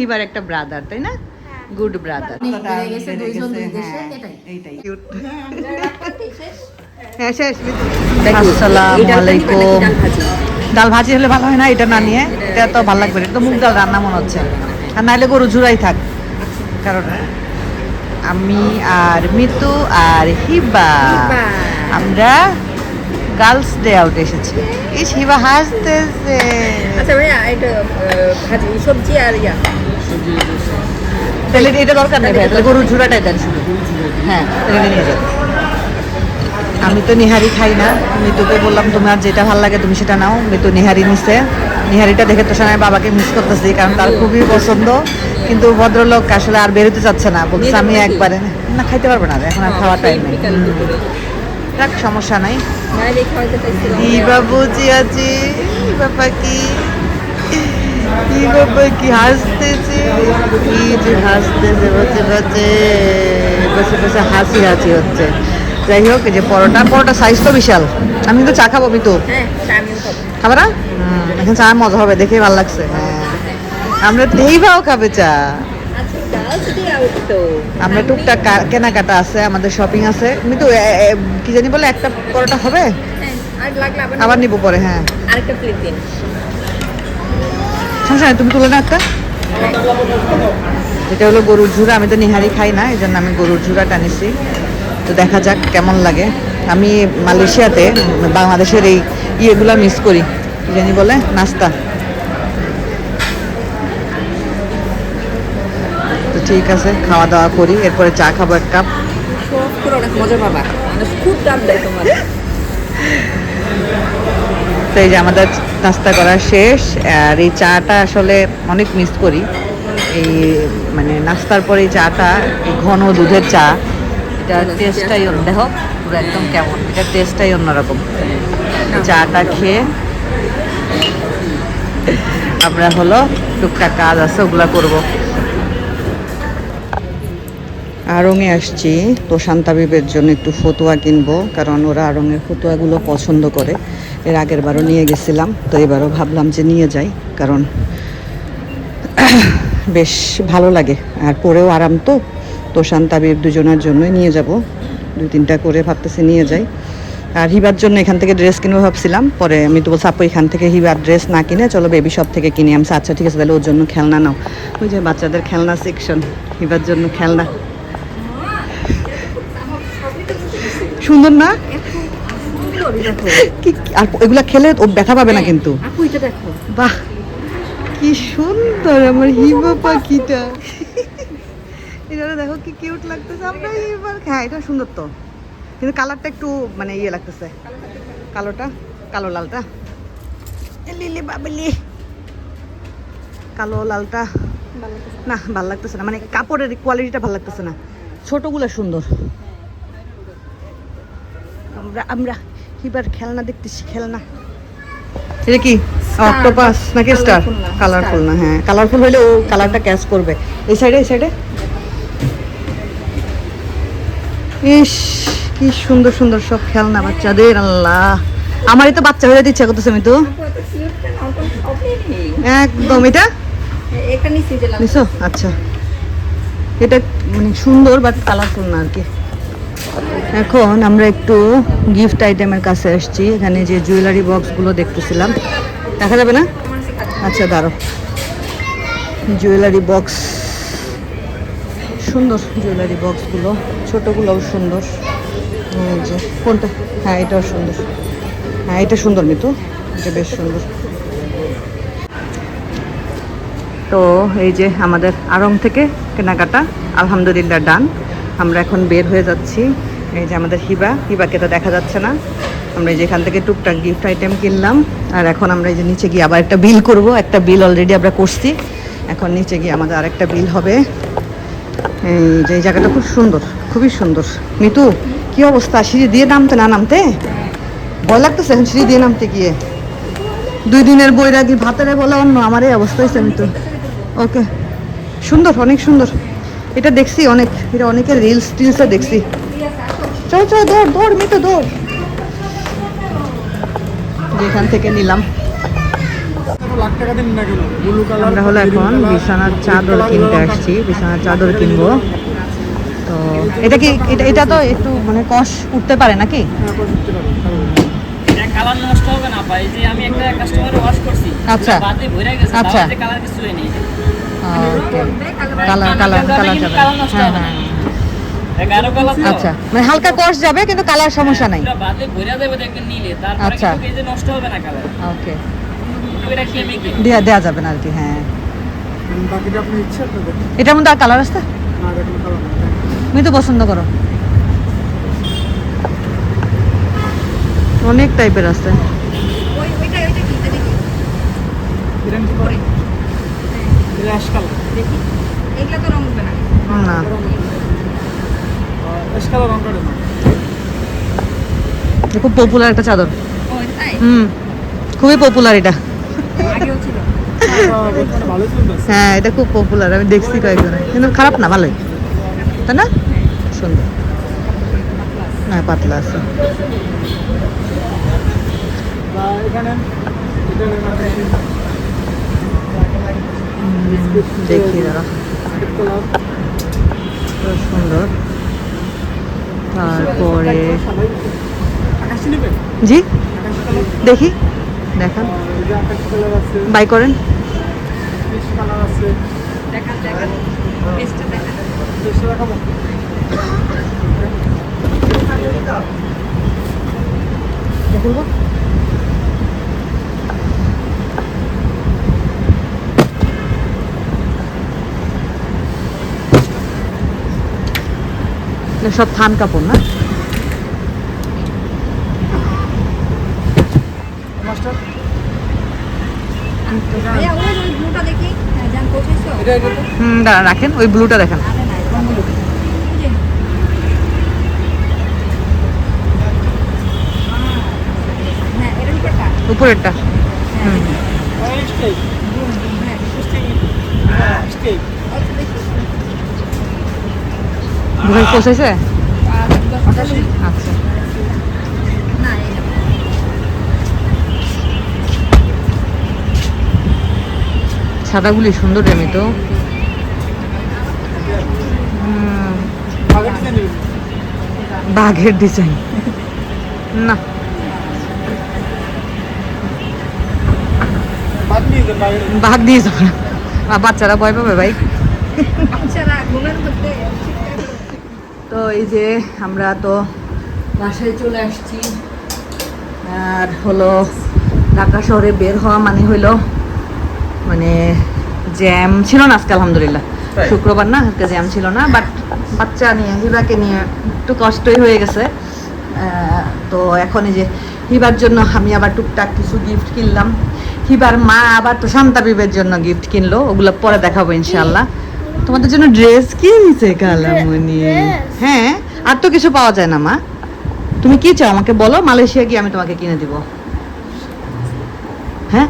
এবার একটা ব্রাদার, তাই না? Good brother. আসসালামু আলাইকুম। ডাল ভাজি হলে ভালো হয় না? এটা না নিয়ে এটা তো ভালো লাগবে, এটা তো মুগ ডাল রান্না মনে হচ্ছে। আর নাহলে গরু ঝুরাই থাক, কারণ আমি আর মিতু আর হিবা আমরা গার্লস ডে আউট এসেছি। এই হিবা হাসতেছে। আচ্ছা ভাইয়া, এটা ভাজি সবজি আর ইয়া তাহলে এটা দরকার নেই ভাই, তাহলে গরুর ঝুড়াটাই দেন শুধু। হ্যাঁ, এটা নিয়ে যান। আমি তো নিহারি খাই না, মিতুকে বললাম তোমার যেটা ভালো লাগে তুমি সেটা নাও। মিতু নিহারি নিছে। নিহারিটা দেখে তো সময় বাবাকে মিস করতেছি, কারণ তার খুবই পছন্দ। কিন্তু ভদ্রলোক আসলে আর বেরোতে চাচ্ছে না, বলছে আমি একবারে না খাইতে পারবো না, এখন আর খাওয়ার টাইম নেই। যাক, সমস্যা নাই। বাবুজি আছে বাবা, কি বাবা কি হাসতেছে, কি যে হাসতেছে বসে বসে বসে বসে হাসি হাসি হচ্ছে। যাই হোক, এই যে পরোটা সাইজ তো বিশাল। আমি কিন্তু চা খাবো, মিতু খাবে না? এখন চা মজা হবে, দেখে ভালো লাগছে। হ্যাঁ, আমরা দেইবাও খাবে চা। আমরা টুকটাক কেনাকাটা আছে, আমাদের শপিং আছে। মিতু কি জানি বলে, একটা পরোটা হবে, আবার নিবো পরে। হ্যাঁ, আরেকটা প্লেট দিন। সমস্যা নেই, তুমি তুলে না একটা। এটা হলো গরুর ঝুড়া। আমি তো নিহারি খাই না, এই জন্য আমি গরুর ঝুড়াটা নিছি। তো দেখা যাক কেমন লাগে। আমি মালয়েশিয়াতে বাংলাদেশের এই ইয়েগুলো মিস করি, কি জানি বলে, নাস্তা। তো ঠিক আছে, খাওয়া দাওয়া করি, এরপরে চা খাবো এক কাপ। অনেক মজা পাবা, খুব দাম দেয় তোমার। তো এই যে আমাদের নাস্তা করা শেষ। আর এই চাটা আসলে অনেক মিস করি। এই মানে নাস্তার পরে এই চাটা, এই ঘন দুধের চা, এটার টেস্টটাই দেখো পুরো একদম কেমন, এটার টেস্টটাই অন্যরকম। চাটা খেয়ে আমরা হলো টুকটাক কাজ আছে, ওগুলা করবো। আড়ংয়ে আসছি তো শান্তাবিবের জন্য একটু ফতুয়া কিনবো, কারণ ওরা আড়ংয়ের ফতুয়াগুলো পছন্দ করে। এর আগের বারও নিয়ে গেছিলাম, তো এবারও ভাবলাম যে নিয়ে যাই, কারণ বেশ ভালো লাগে আর পরেও আরাম। তো শান্তাবিব দুজনের জন্যই নিয়ে যাব, 2-3টা করে ভাবতেছি নিয়ে যাই। আর হিবার জন্য এখান থেকে ড্রেস কিনবো ভাবছিলাম, পরে আমি তো বলছি আপু এখান থেকে হিবার ড্রেস না কিনে চলো বেবি শপ থেকে কিনে। আমি আচ্ছা ঠিক আছে, তাহলে ওর জন্য খেলনা নাও। ওই যে বাচ্চাদের খেলনা সেকশন, হিবার জন্য খেলনা। সুন্দর না? আর এগুলা খেলে ও ব্যথা পাবে না কিন্তু। বাহ, কি সুন্দর আমার হিবা পাখিটা। এটা দেখো কি কিউট লাগতেছে। আমরা এবার হ্যাঁ, এটা সুন্দর তো, কিন্তু কালারটা একটু মানে ইয়ে লাগতেছে। কালো লালটা, লিলি বাবলি, কালো লালটা না ভাল লাগতেছে না, মানে কাপড়ের কোয়ালিটিটা ভাল লাগতেছে না। ছোটগুলো সুন্দর। আমরা হিবার খেলনা দেখতেছি, খেলনা। এটা কি অক্টোপাস নাকি স্টার? কালারফুল না? হ্যাঁ, কালারফুল হলে ও কালারটা ক্যাচ করবে। এই সাইডে ইস, কি সুন্দর সুন্দর সব খেলনা বাচ্চাদের। আল্লাহ, আমারই তো বাচ্চা হয়ে ইচ্ছা করতেছে। আমি তো একদম এটা নিছো। আচ্ছা, এটা মানে সুন্দর বাট কালারফুল না আর কি। এখন আমরা একটু গিফট আইটেমের কাছে আসছি। এখানে যে জুয়েলারি বক্সগুলো দেখতেছিলাম, দেখা যাবে না? আচ্ছা দাঁড়ো, জুয়েলারি বক্স সুন্দর। জুয়েলারি বক্সগুলো ছোটোগুলোও সুন্দর। যে কোনটা? হ্যাঁ, এটাও সুন্দর। হ্যাঁ, এটা সুন্দর মিতু, এটা বেশ সুন্দর। তো এই যে আমাদের আড়ং থেকে কেনাকাটা আলহামদুলিল্লাহ ডান। আমরা এখন বের হয়ে যাচ্ছি। এই যে আমাদের হিবাকে তো দেখা যাচ্ছে না। আমরা এই যে এখান থেকে টুকটাক গিফট আইটেম কিনলাম। আর এখন আমরা এই যে নিচে গিয়ে আবার একটা বিল করব। একটা বিল অলরেডি আমরা করছি, এখন নিচে গিয়ে আমাদের আরেকটা বিল হবে। এই যে এই জায়গাটা খুব সুন্দর, খুবই সুন্দর। মিতু কি অবস্থা, সিঁড়ি দিয়ে নামতে ভয় লাগতেছে এখন সিঁড়ি দিয়ে নামতে গিয়ে। 2 দিনের বৈরাগী ভাতেরে বলে অন্য, আমার এই অবস্থা হয়েছে। মিতু ওকে, সুন্দর, অনেক সুন্দর। এটা দেখছি অনেক, এটা অনেকের টিলসে দেখছি। চল দৌড় মিতু দৌড়। যেখান থেকে নিলাম লাখ টাকা দিন না কেন ব্লু কালার আমরা হলো এখন বিছানার চাদর কিনতে আসছি, বিছানার চাদর কিনবো। তো এটা কি এটা তো একটু মানে কষ উঠতে পারে নাকি? কালার নষ্ট হবে না ভাই, যে আমি একটা কাস্টমারে ওয়াশ করছি আচ্ছা। বাদে ভরে গেছে, আচ্ছা। তাহলে কালার কিছু হয়নি। ওকে, কালার কালার কালার যাবে। কালার নষ্ট হ্যাঁ হবে না। হ্যাঁ, গাঢ় কালার তো। আচ্ছা, মানে হালকা কষ যাবে কিন্তু কালার সমস্যা নাই। পুরো বাদে ভরে যাবে দেখবেন নিলে, তারপরে আচ্ছা। কিন্তু এই যে নষ্ট হবে না কালার। ওকে, এটা কেমিক্যাল। দেয়া যাবে না আর কি। হ্যাঁ, বাকিটা আপনি ইচ্ছে আপনাদের এটার মধ্যে আর কালার আছে? না দেখুন কালার না তুমি তো পছন্দ করো, অনেক টাইপের আছে। ওইটা কি এটা দেখি এরকম কি করে এটা অ্যাশ কালার দেখি, এগুলা তো রং উঠবে না। না, অ্যাশ কালার রং করে না এটা খুব পপুলার একটা চাদর। ও এটা তাই? খুবই পপুলার এটা। আগেও ছিল। বর্তমানে ভালো চলতেছে হ্যাঁ, এটা খুব পপুলার, আমি দেখছি কয়েকজনে, কিন্তু খারাপ না, ভালোই, তাই না? সুন্দর। হ্যাঁ, পাতলা আছে। বা এখানে এটা নেন আপনি দেখি দাঁড়া, রেড কালার খুব সুন্দর। তারপরে সবাই আকাশি নেবেন জি আকাশি কালার দেখি, দেখান, এই যে আকাশি কালার আছে বাই করেন। ফিশ কালার আছে দেখান পেস্টটা দেখান। বেশি দেখাবো দেখবো। সব থান কাপড় না? মাস্টার ভাইয়া ওই ব্লুটা দেখি। হ্যাঁ, জান পৌঁছেছো? এটা এটা দাঁড়া, রাখেন, ওই ব্লুটা দেখান। আরে না, রংগুলো দেখি। এই যে। হ্যাঁ, এটার উপরটা। উপরেরটা। হ্যাঁ, দেখি। স্টেক হ্যাঁ, স্টেক আচ্ছা, দেখি। বুঝে পৌঁছেছে? আর 10 আচ্ছা, না, এটা সাদাগুলি সুন্দর এমনি তো। আগের ডিজাইন নেবেন বাঘের ডিজাইন না, বাদ নিয়ে যান বাইরে বাঘ দিয়ে যাবে না, বাচ্চারা ভয় পাবে ভাই। বাচ্চারা ঘুমের মধ্যে তো এই যে আমরা তো বাসায় চলে আসছি, আর হলো ঢাকা শহরে বের হওয়া মানে হইলো মানে জ্যাম ছিল না আজকে, আলহামদুলিল্লাহ শুক্রবার না, আজকে জ্যাম ছিল না। বাট বাচ্চা নিয়ে, হিবাকে নিয়ে একটু কষ্টই হয়ে গেছে। তো এখন এই যে হিবার জন্য আমি আবার টুকটাক কিছু গিফট কিনলাম। হিবার মা আবার প্রশান্তা বিবের জন্য গিফট কিনলো, ওগুলো পরে দেখাবো ইনশাল্লাহ। তোমাদের জন্য ড্রেস কিনছে কালামণি। হ্যাঁ, আর তো কিছু পাওয়া যায় না মা। তুমি কি চাও আমাকে বলো, মালয়েশিয়া গিয়ে আমি তোমাকে কিনে দিব। হ্যাঁ,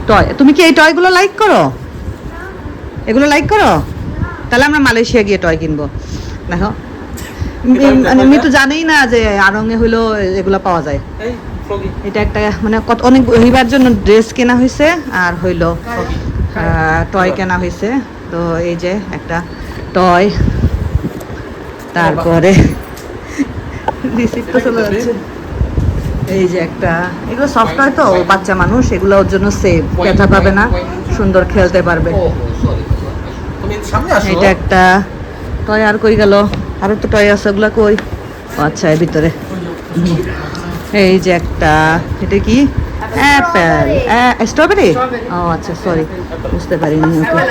টয়, তুমি কি এই টয়গুলো লাইক করো? এগুলো লাইক করো? তাহলে আমরা মালয়েশিয়া গিয়ে টয় কিনবো। দেখো, মানে আমি তো জানিই না যে আড়ংয়ে হইলো এগুলো পাওয়া যায়। এই ফ্রগি এটা একটা মানে কত অনেক হিবার জন্য ড্রেস কেনা হয়েছে, আর হইলো টয় কেনা হয়েছে। তো এই যে একটা টয়, তারপরে রিসিপ্ট তো চলে যাচ্ছে। এই যে একটা, এগুলো সফট হয় তো, বাচ্চা মানুষ, এগুলো ওর জন্য সেফ, ব্যথা পাবে না, সুন্দর খেলতে পারবে। তুমি সামনে আসো। এটা একটা টয়। আর কই গেল? আরো তো টয় আছে, ওগুলা কই? ও আচ্ছা, এর ভিতরে। এই যে একটা, এটা কি? Apple, strawberry? ও আচ্ছা, সরি, বুঝতে পারিনি। ওকে,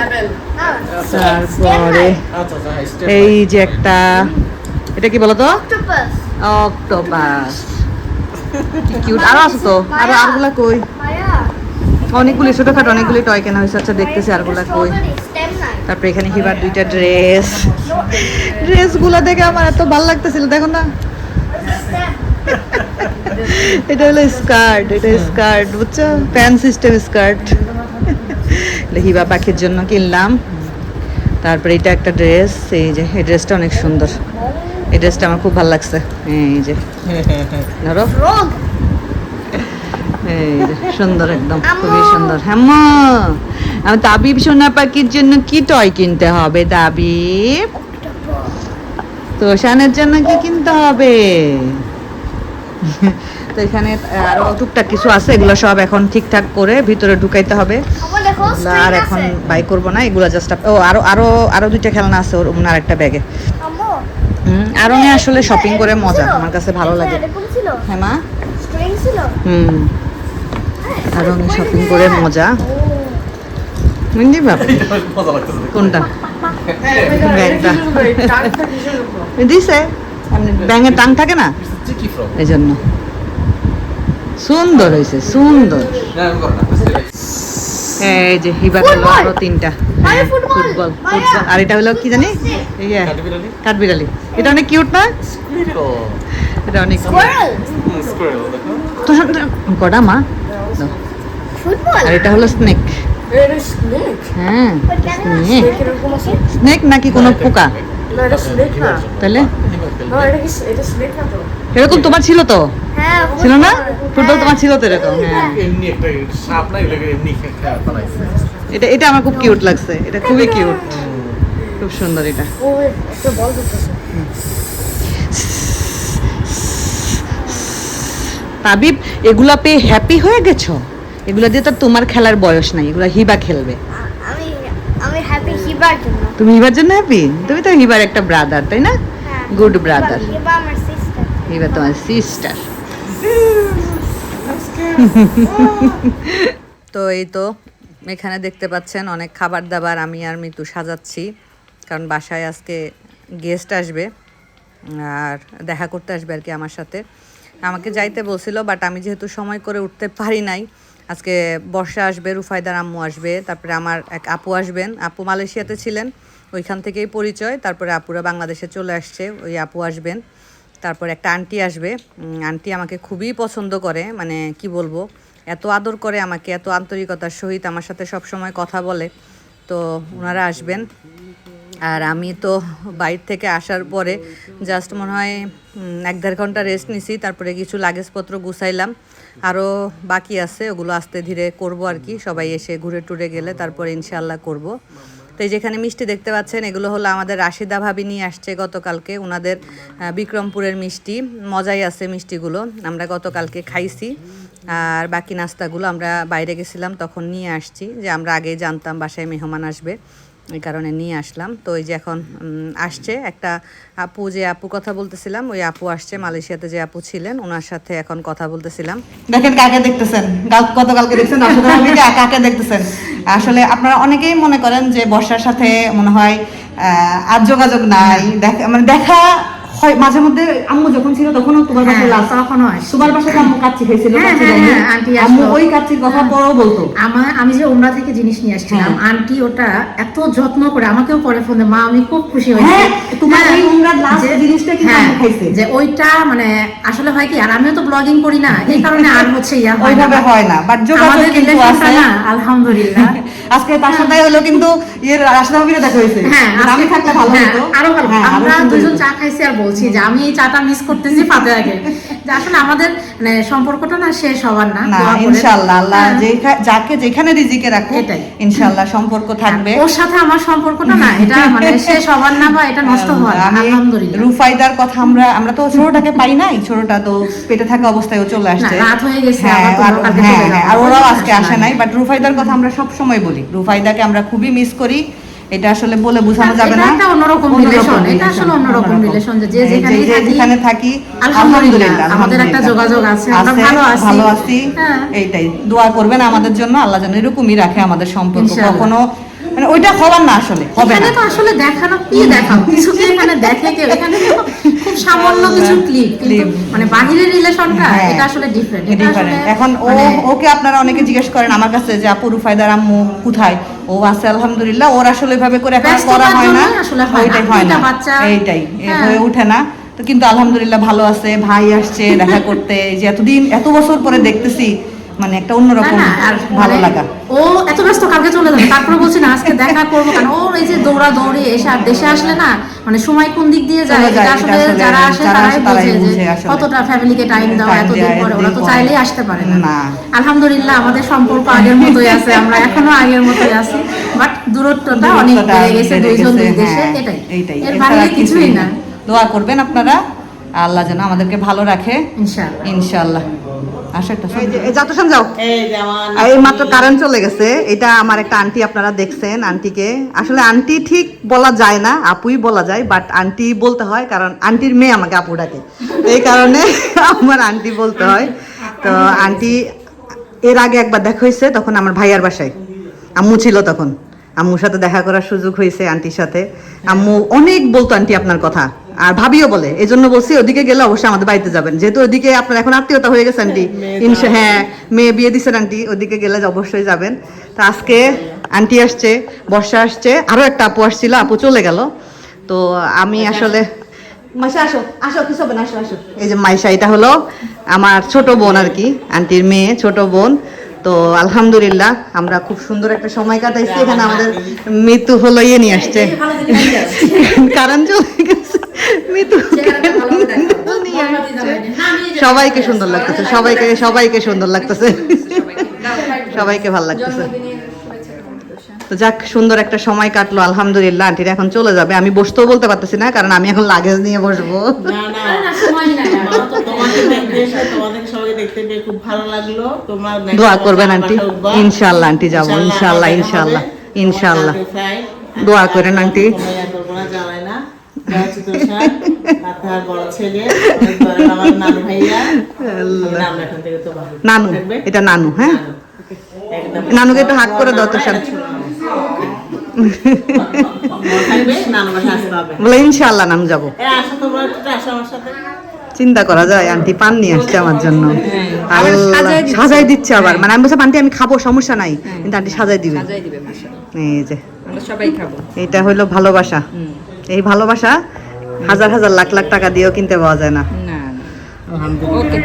তারপরে আচ্ছা আচ্ছা স্টেপ এই যে একটা, এটা কি বলো তো? অক্টোপাস। কিউট। আরো আছে তো, আরো আরগুলা কই? অনেকগুলি ছোটখাটো অনেকগুলি টয় কেনা হয়েছে। আচ্ছা, দেখতেছি আরগুলা কই। তারপরে এখানে হিবার দুইটা ড্রেসগুলো দেখে আমার এত ভালো লাগতেছিল, দেখো না। এটা হলো স্কার্ট, এটা স্কার্ট, বুঝছো, ফ্যান সিস্টেম স্কার্ট। হিবা পাখির জন্য কিনলাম। তারপরে এটা একটা ড্রেস, এই যে এই ড্রেসটা অনেক সুন্দর, এই ড্রেসটা আমার খুব ভালো লাগছে। এই যে ধরো, এই যে, সুন্দর একদম, খুবই সুন্দর। হ্যাঁ আমি তাবিব সোনা পাখির জন্য কি টয় কিনতে হবে তাবিব? তোষানের জন্য কি কিনতে হবে? তো এখানে আরো টুকটাক কিছু আছে, এগুলো সব এখন ঠিকঠাক করে ভিতরে ঢুকাইতে হবে। এগুলো আর এখন বাই করবো না, এগুলো জাস্ট ও আরো আরো আরো দুইটা খেলনা আছে ওর আর একটা ব্যাগে। আরো আসলে শপিং করে মজা, আমার কাছে ভালো লাগে। হ্যাঁ মা, আরো শপিং করে মজা। বুঝলি বাবা মজা লাগতেছে। কোনটা ব্যাগটা দিছে, ব্যাঙের টাং থাকে না চিকি ফ্রক। এই জন্য সুন্দর হয়েছে, সুন্দর। না আমি করব না। এই যে হিবা গেল আরো তিনটা। হ্যাঁ, ফুটবল ফুটবল। আর এটা হলো কি জানি, এই যে কাঠবিড়ালি? কাঠবিড়ালি। এটা অনেক কিউট না? এটা অনেক স্কোয়ারেল দেখো। তো কটা মা দাও। আর এটা হলো স্নেক। হ্যাঁ স্নেক। স্নেক নাকি কোনো পোকা? তাহলে এরকম তোমার ছিল তো, ছিল না? ফুটবল তোমার ছিল তো এরকম? হ্যাঁ, এমনি একটা সাপ না, এগুলো এমনি খেলা বানাইছে। এটা এটা আমার খুব কিউট লাগছে, এটা খুবই কিউট, খুব সুন্দর। এটা তাবিব এগুলা পেয়ে হ্যাপি হয়ে গেছো? এগুলা দিয়ে তো তোমার খেলার বয়স নাই, এগুলা হিবা খেলবে। আমি হ্যাপি হিবার জন্য। তুমি হিবার জন্য হ্যাপি? তুমি তো হিবার একটা ব্রাদার, তাই না? Good brother. হিবা আমার সিস্টার। হিবা তোমার সিস্টার। তো এই তো এখানে দেখতে পাচ্ছেন অনেক খাবার দাবার আমি আর মিতু সাজাচ্ছি, কারণ বাসায় আজকে গেস্ট আসবে আর দেখা করতে আসবে আর কি আমার সাথে। আমাকে যাইতে বলছিল, বাট আমি যেহেতু সময় করে উঠতে পারি নাই। আজকে বর্ষা আসবে, রুফায়দার আম্মু আসবে, তারপরে আমার এক আপু আসবেন। আপু মালয়েশিয়াতে ছিলেন, ওইখান থেকেই পরিচয়। তারপরে আপুরা বাংলাদেশে চলে আসছে, ওই আপু আসবেন। তারপর একটা আন্টি আসবে। আন্টি আমাকে খুবই পছন্দ করে, মানে কি বলবো, এত আদর করে আমাকে, এত আন্তরিকতার সহিত আমার সাথে সব সময় কথা বলে। তো ওনারা আসবেন। আর আমি তো বাইরে থেকে আসার পরে জাস্ট মনে হয় 1-1.5 ঘন্টা রেস্ট নিছি, তারপরে কিছু লাগেজপত্র গুছাইলাম। আরও বাকি আছে, ওগুলো আস্তে ধীরে করব আর কি, সবাই এসে ঘুরে টুরে গেলে তারপরে ইনশাআল্লাহ করব। তো এই যেখানে মিষ্টি দেখতে পাচ্ছেন, এগুলো হলো আমাদের রাশিদা ভাবি নিয়ে আসছে গতকালকে, ওনাদের বিক্রমপুরের মিষ্টি। মজাই আছে মিষ্টিগুলো, আমরা গতকালকে খাইছি। আর বাকি নাস্তাগুলো আমরা বাইরে গেছিলাম তখন নিয়ে আসছি, যে আমরা আগেই জানতাম বাসায় মেহমান আসবে, এই কারণে নিয়ে আসলাম। তো এই যে এখন আসছে একটা আপু, যে আপু কথা বলতেছিলাম, ওই আপু আসছে, মালয়েশিয়াতে যে আপু ছিলেন ওনার সাথে এখন কথা বলতেছিলাম। দেখেন কাকে দেখতেছেন, গতকালকে দেখছেন কাকে দেখতেছেন। আসলে আপনারা অনেকেই মনে করেন যে বর্ষার সাথে মনে হয় আর যোগাযোগ নাই, মানে দেখা হয় মাঝে মধ্যে। আম্মু যখন ছিল তখনও তোমার বাসায় তখন হয়, তোমার বাসায় আম্মু কাচ্চি খাইছিল, আম্মু ওই কাচ্চির কথা পরেও বলতো। আমি যে ওমরা থেকে জিনিস নিয়ে আসছিলাম, আন্টি ওটা এত যত্ন করে আমাকেও পরে ফোনে, মা আমি খুব খুশি হয়েছি তোমার এই ওমরার লাস্ট জিনিসটা কি আম্মু খাইছে, যে ওইটা মানে আসলে হয় কি, আর আমিও তো ব্লগিং করি না, এই কারণে আর হচ্ছে ইয়া ওইভাবে হয় না, বাট যোগাযোগ কিন্তু আছে না, আলহামদুলিল্লাহ। আজকে তার সাথে হলো কিন্তু এর রাশিদা ভাবিরা দেখা হয়েছে, আমি থাকলে ভালো হতো, আরো ভালো। আমরা দুজন চা খাইছি আর বলছি যে আমি এই চাটা মিস করতেছি ফাতেহাকে, যে আসলে আমাদের মানে সম্পর্কটা না শেষ হবার না, ইনশাআল্লাহ আল্লাহ যাকে যেখানে রিজিকে রাখে এটাই ইনশাআল্লাহ সম্পর্ক থাকবে। ওর সাথে আমার সম্পর্কটা না এটা মানে শেষ হবার না, বা এটা নষ্ট হওয়ার না, আলহামদুলিল্লাহ। রুফাইদার কথা আমরা তো ছোটটাকে পাই নাই, ছোটটা তো পেটে থাকা অবস্থায় ও চলে আসছে, রাত হয়ে গেছে, আর ওরাও আজকে আসে নাই। বাট রুফাইদার কথা আমরা সব সময় বলি, রুফাইদাকে আমরা খুবই মিস করি। এটা আসলে বলে বোঝানো যাবে না, এটা অন্যরকম রিলেশন, এটা আসলে অন্যরকম রিলেশন, যে যেখানে থাকি আলহামদুলিল্লাহ আমাদের একটা যোগাযোগ আছে, আমরা ভালো আছি। এইটাই দোয়া করবেন আমাদের জন্য, আল্লাহ যেন এরকমই রাখে আমাদের সম্পর্ক, কখনো মানে ওইটা হবার না, আসলে হবে না। তো আসলে দেখানো কি দেখাও কিছু কি এখানে দেখে কেউ, এখানে তো খুব সামান্য কিছু ক্লিপ, কিন্তু মানে বাহিরের রিলেশনটা এটা আসলে ডিফারেন্ট। এখন ওকে আপনারা অনেকে জিজ্ঞেস করেন আমার কাছে যে আপু রুফায়দার আম্মু কোথায়, ও আছে আলহামদুলিল্লাহ, ওর আসলে এভাবে করে এখন করা হয় না, ওইটাই হয় না, এইটাই হয়ে ওঠে না। তো কিন্তু আলহামদুলিল্লাহ ভালো আছে, ভাই আসছে দেখা করতে, যে এতদিন এত বছর পরে দেখতেছি, মানে একটা না অন্যরকম না আর ভালো মানে লাগা। ও এত ব্যস্ত কালকে চলে যাবে, তারপরে বলছি না আজকে দেখা করবো, কারণ ওর এই যে দৌড়া দৌড়ি এসে আর দেশে আসলে না মানে সময় কোন দিক দিয়ে যায় চলে যায়, এটা এটা আসলে আসলে যারা আসে যারা তারাই আসে তারাই বোঝে বুঝে যে আসলে। কতটা ফ্যামিলিকে টাইম দেওয়া Time এতদিন দেওয়া পরে, ওরা তো এতদিন চাইলেই পরে। আসতে পারে না। না। আলহামদুলিল্লাহ আমাদের সম্পর্ক আগের মতোই আছে, আমরা এখনো আগের মতোই আছি, বাট দূরত্বটা অনেক দূরত্বটা বেড়ে গেছে বেড়ে দুইজন দুই গেছে, দেশে, হ্যাঁ, এটাই এইটাই এর এছাড়া বাইরে কিছুই না। দোয়া করবেন আপনারা, আল্লাহ যেন আমাদেরকে ভালো রাখে ইনশাআল্লাহ। ইনশাআল্লাহ। আসো একটা যাও তো যাও। এই যেমন এই মাত্র কারেন্ট চলে গেছে। এটা আমার একটা আন্টি, আপনারা দেখছেন আন্টিকে। আসলে আন্টি ঠিক বলা যায় না, আপুই বলা যায়, বাট আন্টি বলতে হয় কারণ আন্টির মেয়ে আমাকে আপু ডাকে, এই কারণে আমার আন্টি বলতে হয়। তো আন্টি এর আগে একবার দেখা হয়েছে, তখন আমার ভাইয়ার বাসায় আম্মু ছিল, তখন আম্মুর সাথে দেখা করার সুযোগ হয়েছে আন্টির সাথে। আম্মু অনেক বলতো আন্টি আপনার কথা, আর ভাবিও বলে, এই জন্য বলছি ওদিকে গেলে অবশ্যই আমাদের বাড়িতে যাবেন, যেহেতু ওদিকে আপনার এখন আত্মীয়তা হয়ে গেছে আন্টি। হ্যাঁ, মেয়ে বিয়ে দিচ্ছেন আন্টি, ওদিকে গেলে অবশ্যই যাবেন। তো আজকে আন্টি আসছে, বর্ষা আসছে, আরো একটা আপু আসছিল, আপু চলে গেল। তো আমি আসলে মাইশা আসো আসো, কিছু হবে না, আসো আসো। এই যে মাইশা, এটা হলো আমার ছোট বোন আর কি, আন্টির মেয়ে, ছোট বোন। তো আলহামদুলিল্লাহ আমরা খুব সুন্দর একটা সময় কাটাইছি। এখানে আমাদের মৃত্যু হলো ইয়ে নিয়ে আসছে, কারণ চলে গেছে, মৃত্যু নিয়ে আসছে। সবাইকে সুন্দর লাগতেছে, সবাইকে সুন্দর লাগতেছে, সবাইকে ভালো লাগতেছে। তো যাক, সুন্দর একটা সময় কাটলো আলহামদুলিল্লাহ। আন্টিরা এখন চলে যাবে, আমি বসতেও বলতে পারতেছি না, কারণ আমি এখন লাগেজ নিয়ে বসবো। না না সময় নাই আর। তোমাকে দেখতে এসে তোমাদের সবাই দেখতে পেয়ে খুব ভালো লাগলো। তোমরা next দোয়া বছর করবেন আবার আন্টি, উঠবা। ইনশাআল্লাহ আন্টি যাবো, ইনশাআল্লাহ আবার দেখা ইনশাআল্লাহ হবে। ইনশাআল্লাহ। তোমার fry, দোয়া করেন আন্টি। তোমরা ইয়া করবো না, জ্বালায় না। যা হচ্ছে তুষার, আর তার বড় ছেলে, অনেক বড় আমার নানু ভাইয়া। নাম এখন থেকে তো ভালো নানু, থাকবে। এটা নানু, হ্যাঁ একদম নানুকে একটু হাত করে দাও তো স্যার। থাকবে, নানু বাসা আসতে হবে। বলে ইনশাআল্লাহ নানু যাবো। আসো তোমরা একটু আসো আমার সাথে। চিন্তা করা যায়, আন্টি পান নিয়ে আসছে আমার জন্য। আল্লাহ, সাজাই দিচ্ছে আবার, মানে আমি বলছি আন্টি আমি খাবো, সমস্যা নাই, কিন্তু আন্টি সাজাই দিবে। সাজাই দিবে মাশাআল্লাহ, এই যে আমরা সবাই খাবো। এটা হলো ভালোবাসা। এই ভালোবাসা হাজার হাজার লাখ লাখ টাকা দিয়েও কিনতে পাওয়া যায় না। না ওকে,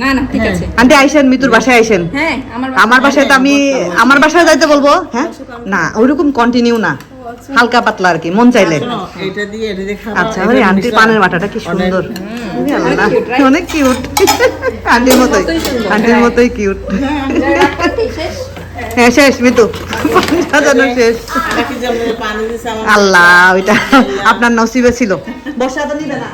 না না ঠিক আছে। আন্টি আইসেন, মিতুর বাসায় আইসেন। হ্যাঁ আমার বাসায় তো আমি আমার বাসায় যাইতে বলবো। হ্যাঁ, না ওইরকম কন্টিনিউ না, হালকা পাতলা আর কি, মন চাইলে। এটা দিয়ে এটা দিয়ে খাবো। আচ্ছা, ওই আন্টির পানের বাটাটা কি সুন্দর, অনেক কিউট, আন্টির মতোই, আন্টির মতোই কিউট। হ্যাঁ শেষ মিতু, সাজানো শেষ। নাকি যেমন পানি দিছে আমার আল্লাহ, ওইটা আপনার নসিবে ছিল। বর্ষা তো নিবে না,